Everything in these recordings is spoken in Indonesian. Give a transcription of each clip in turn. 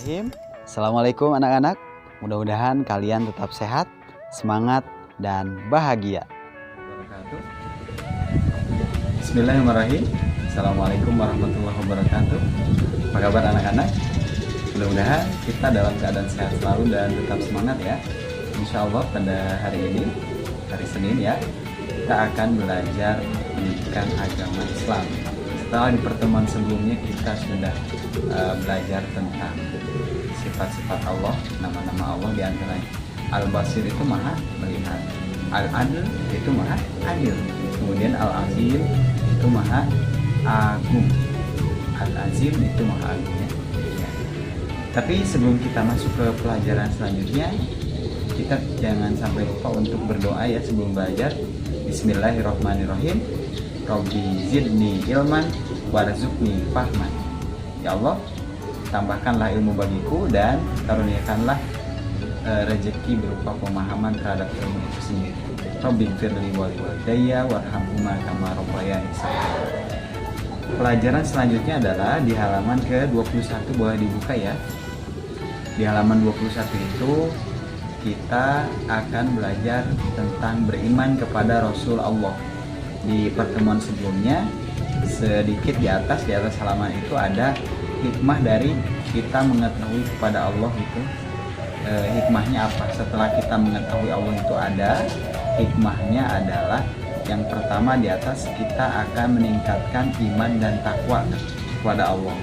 Bismillahirrahmanirrahim. Assalamualaikum anak-anak. Mudah-mudahan kalian tetap sehat, semangat, dan bahagia. Bismillahirrahmanirrahim. Assalamualaikum warahmatullahi wabarakatuh. Apa kabar anak-anak? Mudah-mudahan kita dalam keadaan sehat selalu dan tetap semangat ya. Insya Allah pada hari ini, hari Senin ya, kita akan belajar pendidikan agama Islam. Setelah di pertemuan sebelumnya kita sudah belajar tentang sifat-sifat Allah, nama-nama Allah, di antaranya Al-Basir itu maha melihat, Al-Adil itu maha adil, kemudian Al-Azim itu maha agung, Al-Azim itu maha agung ya. Tapi sebelum kita masuk ke pelajaran selanjutnya, kita jangan sampai lupa untuk berdoa ya sebelum belajar. Bismillahirrahmanirrahim. Robbi zidni ilman warzuqni fahman. Ya Allah, tambahkanlah ilmu bagiku dan karuniakanlah rezeki berupa pemahaman terhadap ilmu itu sendiri. Robbi firli waliwalidayya warhamhuma kama rabbayani shaghira. Pelajaran selanjutnya adalah di halaman ke-21, boleh dibuka ya. Di halaman 21 itu kita akan belajar tentang beriman kepada Rasul Allah. Di pertemuan sebelumnya sedikit di atas halaman itu ada hikmah dari kita mengetahui kepada Allah itu. Hikmahnya apa? Setelah kita mengetahui Allah itu ada, hikmahnya adalah yang pertama di atas, kita akan meningkatkan iman dan takwa kepada Allah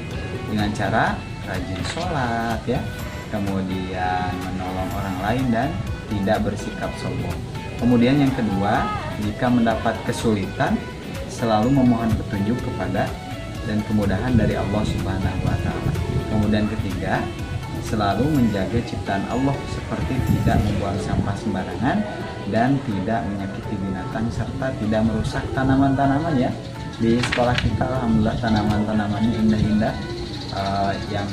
dengan cara rajin sholat ya, kemudian menolong orang lain dan tidak bersikap sombong. Kemudian yang kedua, jika mendapat kesulitan selalu memohon petunjuk kepada dan kemudahan dari Allah Subhanahu wa taala. Kemudian ketiga, selalu menjaga ciptaan Allah seperti tidak membuang sampah sembarangan dan tidak menyakiti binatang serta tidak merusak tanaman-tanaman ya. Di sekolah kita alhamdulillah tanaman-tanamannya indah-indah. Yang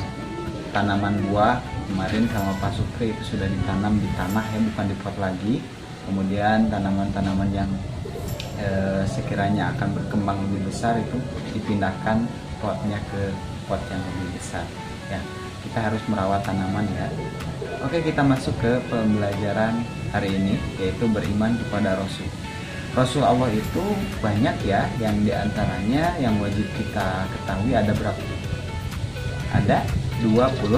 tanaman buah kemarin sama Pak Sukri itu sudah ditanam di tanah ya, bukan di pot lagi. Kemudian tanaman-tanaman yang sekiranya akan berkembang lebih besar itu dipindahkan potnya ke pot yang lebih besar ya. Kita harus merawat tanaman ya. Oke, kita masuk ke pembelajaran hari ini, yaitu beriman kepada Rasul. Rasul Allah itu banyak ya, yang diantaranya yang wajib kita ketahui ada berapa? Ada 25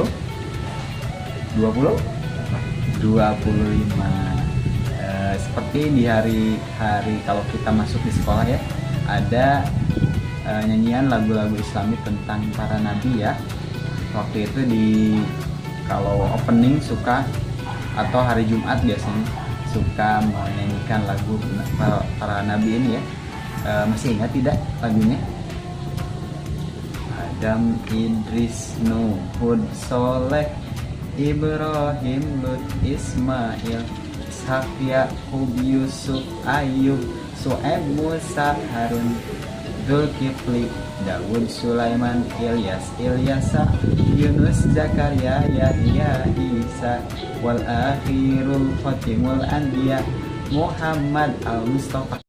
seperti di hari kalau kita masuk di sekolah ya, ada nyanyian lagu-lagu Islami tentang para nabi ya. Waktu itu kalau opening suka, atau hari Jumat biasanya suka menyanyikan lagu para nabi ini ya. Masih ingat tidak lagunya? Adam, Idris, Nuh, Hud, Soleh, Ibrahim, Lut, Ismail, Ishak, Yakub, Yusuf, Ayub, Su'aib, Musa, Harun, Zulkifli, Daud, Sulaiman, Ilyasa, Yunus, Zakaria, Yahya, Isa, wal akhirul khatimul anbiya, Muhammad al-Mustafa.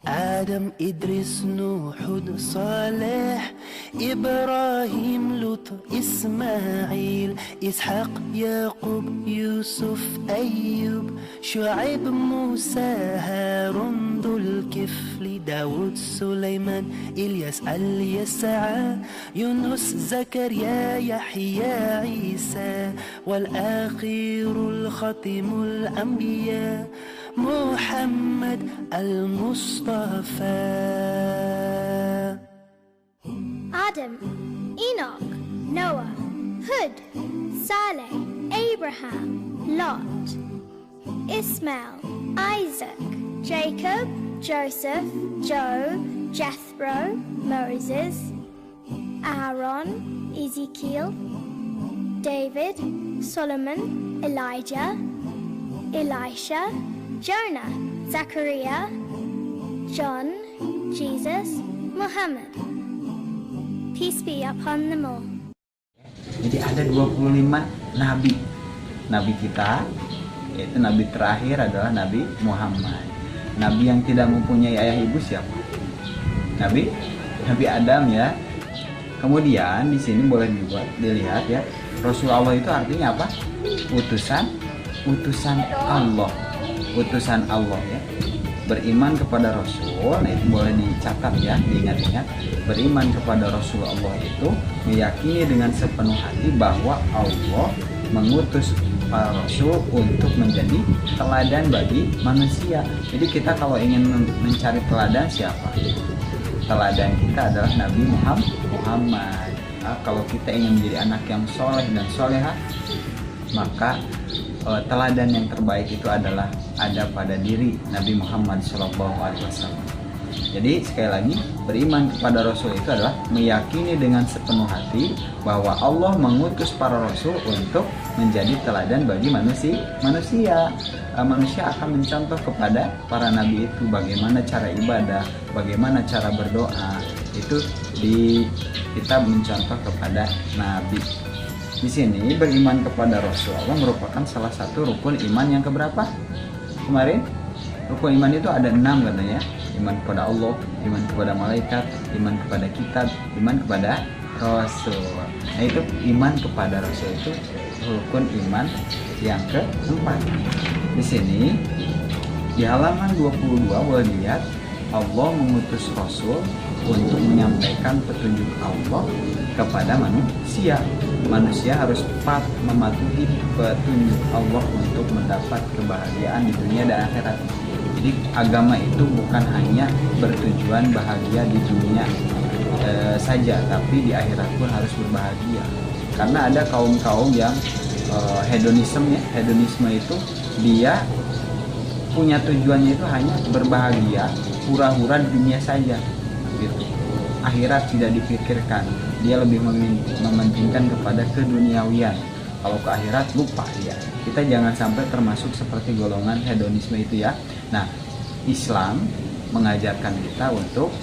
آدم إدريس نوح صالح إبراهيم لوط إسماعيل إسحاق يعقوب يوسف أيوب شعيب موسى هارون ذو الكفل داود سليمان إلياس اليسع يونس زكريا يحيى عيسى والآخر الخاتم الأنبياء محمد المصطفى. Adam, Enoch, Noah, Hud, Saleh, Abraham, Lot, Ismail, Isaac, Jacob, Joseph, Job, Jethro, Moses, Aaron, Ezekiel, David, Solomon, Elijah, Elisha, Jonah, Zachariah, John, Jesus, Muhammad. Peace be upon them all. Jadi ada 25 nabi kita, yaitu nabi terakhir adalah Nabi Muhammad. Nabi yang tidak mempunyai ayah ibu siapa? Nabi Adam ya. Kemudian di sini boleh juga dilihat ya, Rasulullah itu artinya apa? Utusan Allah, utusan Allah ya. Beriman kepada Rasul, nah itu boleh dicatat ya, diingat-ingat. Beriman kepada Rasulullah itu meyakini dengan sepenuh hati bahwa Allah mengutus para rasul untuk menjadi teladan bagi manusia. Jadi kita kalau ingin mencari teladan siapa? Teladan kita adalah Nabi Muhammad. Nah, kalau kita ingin menjadi anak yang soleh dan soleha, maka teladan yang terbaik itu adalah ada pada diri Nabi Muhammad SAW. Jadi sekali lagi, beriman kepada Rasul itu adalah meyakini dengan sepenuh hati bahwa Allah mengutus para Rasul untuk menjadi teladan bagi manusia. Manusia akan mencontoh kepada para Nabi itu bagaimana cara ibadah, bagaimana cara berdoa. Itu kita mencontoh kepada Nabi. Di sini beriman kepada Rasulullah merupakan salah satu rukun iman yang keberapa? Kemarin rukun iman itu ada 6 katanya. Iman kepada Allah, iman kepada malaikat, iman kepada kitab, iman kepada Rasul. Nah itu iman kepada Rasul itu rukun iman yang keempat. Di sini di halaman 22 boleh dilihat Allah mengutus Rasul untuk menyampaikan petunjuk Allah kepada manusia. Manusia harus cepat mematuhi petunjuk Allah untuk mendapat kebahagiaan di dunia dan akhirat. Jadi agama itu bukan hanya bertujuan bahagia di dunia saja, tapi di akhirat pun harus berbahagia. Karena ada kaum-kaum yang hedonisme itu dia punya tujuannya itu hanya berbahagia, hura-hura di dunia saja, gitu. Akhirat tidak dipikirkan, dia lebih mementingkan kepada keduniawian. Kalau ke akhirat lupa dia. Kita jangan sampai termasuk seperti golongan hedonisme itu ya. Nah, Islam mengajarkan kita untuk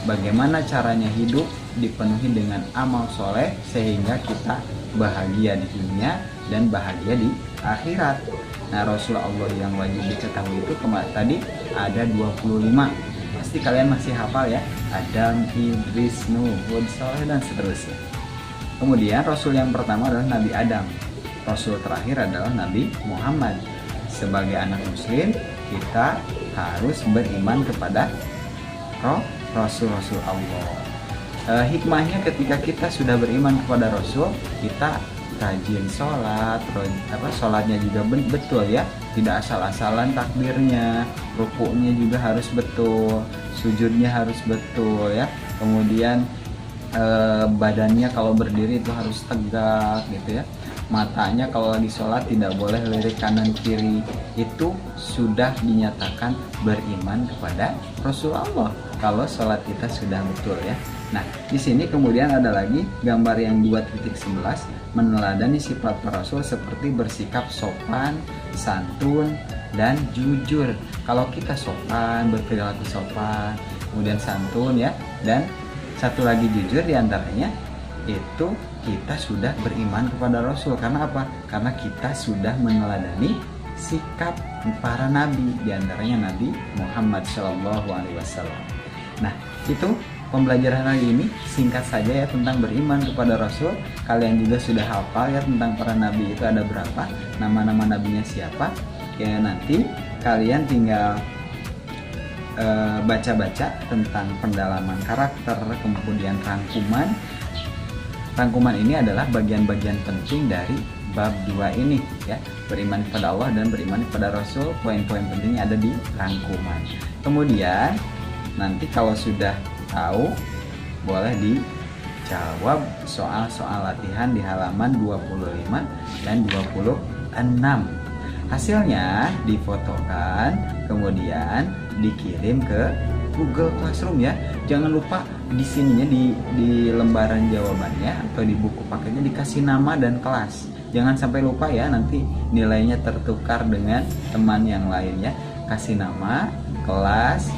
bagaimana caranya hidup dipenuhi dengan amal soleh sehingga kita bahagia di dunia dan bahagia di akhirat. Nah, Rasulullah yang wajib diketahui itu tadi ada 25. Pasti kalian masih hafal ya. Adam, Idris, Nuh, Hud, Saleh dan seterusnya. Kemudian Rasul yang pertama adalah Nabi Adam. Rasul terakhir adalah Nabi Muhammad. Sebagai anak muslim, kita harus beriman kepada Rasul-Rasul Allah. Hikmahnya ketika kita sudah beriman kepada Rasul, kita rajin sholat, sholatnya juga betul ya, tidak asal-asalan takbirnya, rukuknya juga harus betul, sujudnya harus betul ya. Kemudian badannya kalau berdiri itu harus tegak gitu ya. Matanya kalau lagi sholat tidak boleh lirik kanan kiri. Itu sudah dinyatakan beriman kepada Rasulullah kalau sholat kita sudah betul ya. Nah, di sini kemudian ada lagi gambar yang 2.11 meneladani sifat para Rasul seperti bersikap sopan, santun, dan jujur. Kalau kita sopan, berperilaku sopan, kemudian santun ya, dan satu lagi jujur diantaranya itu kita sudah beriman kepada Rasul. Karena apa? Karena kita sudah meneladani sikap para nabi, diantaranya Nabi Muhammad SAW. Nah, itu pembelajaran hari ini singkat saja ya tentang beriman kepada Rasul. Kalian juga sudah hafal ya tentang para nabi itu ada berapa, nama-nama nabinya siapa. Ya nanti kalian tinggal baca-baca tentang pendalaman karakter, kemudian rangkuman. Rangkuman ini adalah bagian-bagian penting dari bab 2 ini ya, beriman kepada Allah dan beriman kepada Rasul. Poin-poin pentingnya ada di rangkuman. Kemudian nanti kalau sudah tahu boleh dijawab soal-soal latihan di halaman 25 dan 26. Hasilnya difotokan kemudian dikirim ke Google Classroom ya. Jangan lupa di sininya di lembaran jawabannya atau di buku paketnya dikasih nama dan kelas. Jangan sampai lupa ya, nanti nilainya tertukar dengan teman yang lain ya. Kasih nama, kelas,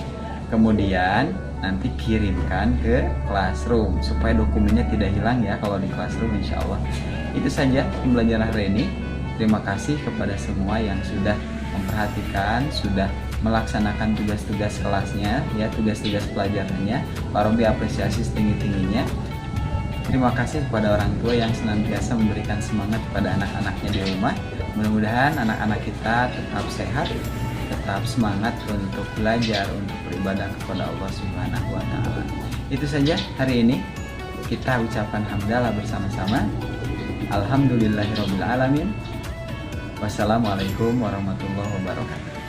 kemudian nanti kirimkan ke Classroom supaya dokumennya tidak hilang ya kalau di Classroom, insya Allah. Itu saja pembelajaran hari ini. Terima kasih kepada semua yang sudah memperhatikan, sudah melaksanakan tugas-tugas kelasnya ya, tugas-tugas pelajarannya. Pak Robi apresiasi setinggi-tingginya. Terima kasih kepada orang tua yang senantiasa memberikan semangat kepada anak-anaknya di rumah. Mudah-mudahan anak-anak kita tetap sehat, tetap semangat untuk belajar, untuk beribadah kepada Allah Subhanahu wa Ta'ala. Itu saja hari ini. Kita ucapkan hamdalah bersama-sama. Alhamdulillahirabbil alamin. Wassalamualaikum warahmatullahi wabarakatuh.